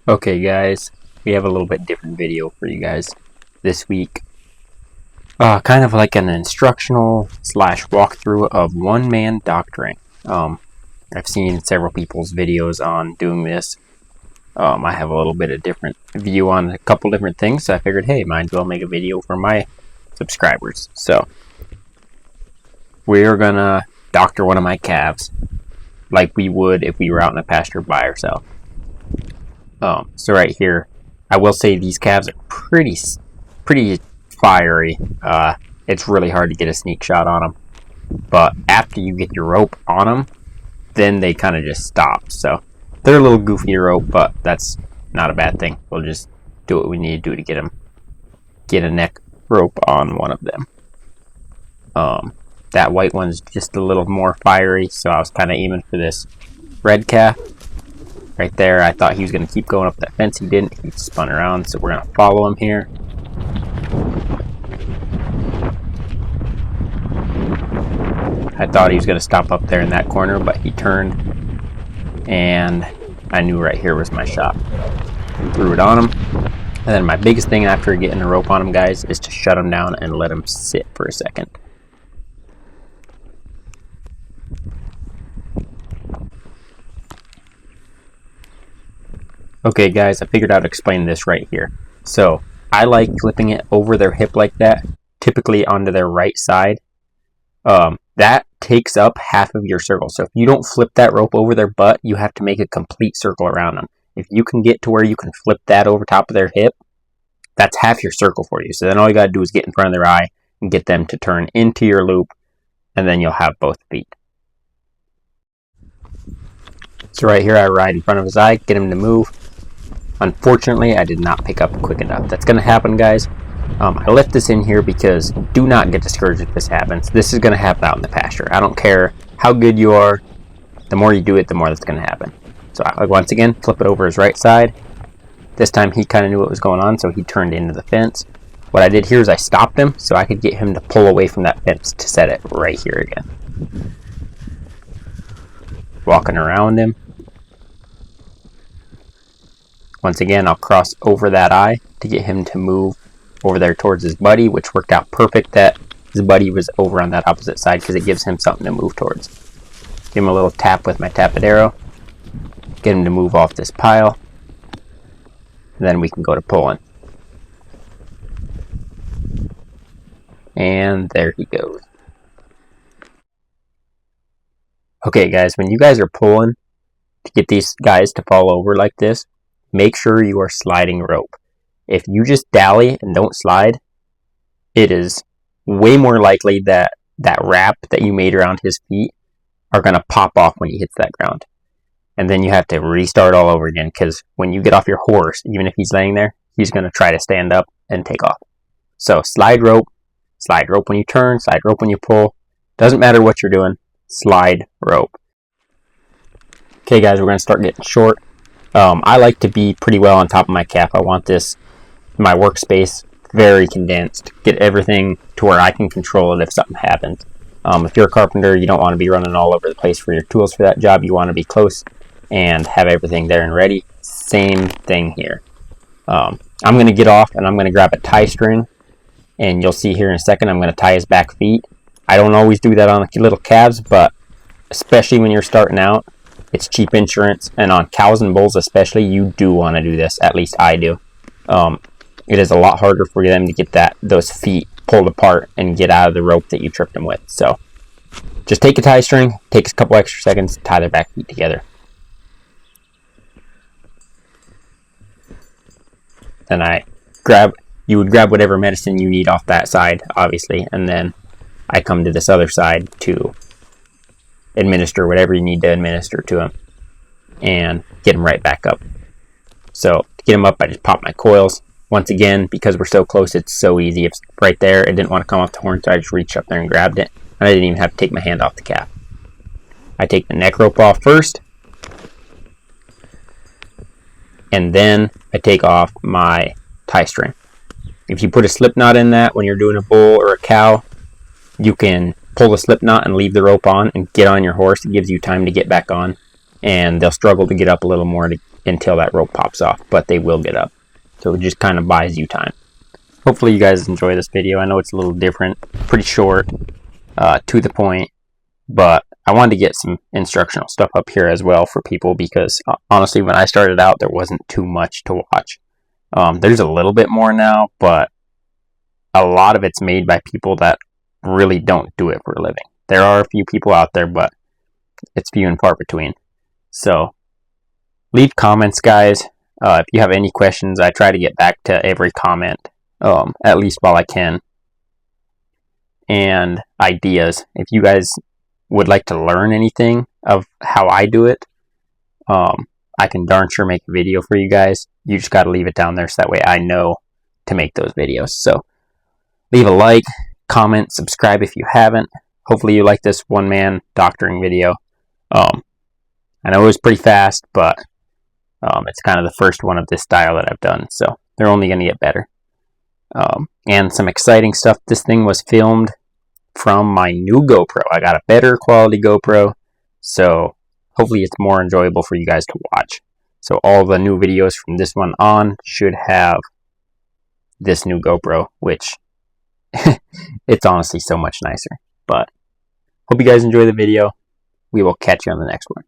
Okay guys, we have a little bit different video for you guys this week. Kind of like an instructional slash walkthrough of one-man doctoring. I've seen several people's videos on doing this. I have a little bit of different view on a couple different things, so I figured, hey, might as well make a video for my subscribers. So, we're gonna doctor one of my calves like we would if we were out in the pasture by ourselves. So right here, I will say these calves are pretty fiery. It's really hard to get a sneak shot on them. But after you get your rope on them, then they kind of just stop. So they're a little goofy to rope, but that's not a bad thing. We'll just do what we need to do to get a neck rope on one of them. That white one's just a little more fiery, so I was kind of aiming for this red calf. Right there, I thought he was going to keep going up that fence. He didn't. He spun around, so we're going to follow him here. I thought he was going to stop up there in that corner, but he turned, and I knew right here was my shot. Threw it on him. And then my biggest thing after getting the rope on him, guys, is to shut him down and let him sit for a second. Okay guys, I figured I'd explain this right here. So, I like flipping it over their hip like that, typically onto their right side. That takes up half of your circle. So if you don't flip that rope over their butt, you have to make a complete circle around them. If you can get to where you can flip that over top of their hip, that's half your circle for you. So then all you gotta do is get in front of their eye and get them to turn into your loop, and then you'll have both feet. So right here I ride in front of his eye, get him to move. Unfortunately, I did not pick up quick enough. That's going to happen, guys. I left this in here because do not get discouraged if this happens. This is going to happen out in the pasture. I don't care how good you are. The more you do it, the more that's going to happen. So I, once again, flip it over his right side. This time he kind of knew what was going on, so he turned into the fence. What I did here is I stopped him so I could get him to pull away from that fence to set it right here again. Walking around him. Once again, I'll cross over that eye to get him to move over there towards his buddy, which worked out perfect that his buddy was over on that opposite side because it gives him something to move towards. Give him a little tap with my tapadero. Get him to move off this pile. And then we can go to pulling. And there he goes. Okay guys, when you guys are pulling to get these guys to fall over like this, make sure you are sliding rope. If you just dally and don't slide, it is way more likely that that wrap that you made around his feet are going to pop off when he hits that ground. And then you have to restart all over again, because when you get off your horse, even if he's laying there, he's going to try to stand up and take off. So slide rope when you turn, slide rope when you pull. Doesn't matter what you're doing, slide rope. Okay guys, we're going to start getting short. I like to be pretty well on top of my calf. I want my workspace very condensed. Get everything to where I can control it if something happens. If you're a carpenter, you don't want to be running all over the place for your tools for that job. You want to be close and have everything there and ready. Same thing here. I'm going to get off and I'm going to grab a tie string. And you'll see here in a second, I'm going to tie his back feet. I don't always do that on little calves, but especially when you're starting out, it's cheap insurance, and on cows and bulls especially, you do want to do this. At least I do. It is a lot harder for them to get those feet pulled apart and get out of the rope that you tripped them with. So just take a tie string, takes a couple extra seconds, tie their back feet together. Then you would grab whatever medicine you need off that side, obviously, and then I come to this other side to administer whatever you need to administer to him and get him right back up. So to get him up, I just pop my coils. Once again, because we're so close, it's so easy. It's right there. It didn't want to come off the horn, so I just reached up there and grabbed it. And I didn't even have to take my hand off the calf. I take the neck rope off first, and then I take off my tie string. If you put a slip knot in that when you're doing a bull or a cow, you can pull the slip knot and leave the rope on and get on your horse. It gives you time to get back on, and they'll struggle to get up a little more to until that rope pops off, but they will get up. So it just kind of buys you time. Hopefully you guys enjoy this video. I know it's a little different, pretty short, to the point, but I wanted to get some instructional stuff up here as well for people, because honestly, when I started out, there wasn't too much to watch. There's a little bit more now, but a lot of it's made by people that really don't do it for a living. There are a few people out there, but it's few and far between. So leave comments, guys. If you have any questions, I try to get back to every comment, at least while I can. And ideas. If you guys would like to learn anything of how I do it, I can darn sure make a video for you guys. You just got to leave it down there so that way I know to make those videos. So leave a like, comment, subscribe if you haven't. Hopefully you like this one-man doctoring video. I know it was pretty fast, but it's kind of the first one of this style that I've done, so they're only going to get better. And some exciting stuff. This thing was filmed from my new GoPro. I got a better quality GoPro, so hopefully it's more enjoyable for you guys to watch. So all the new videos from this one on should have this new GoPro, which it's honestly so much nicer. But hope you guys enjoy the video. We will catch you on the next one.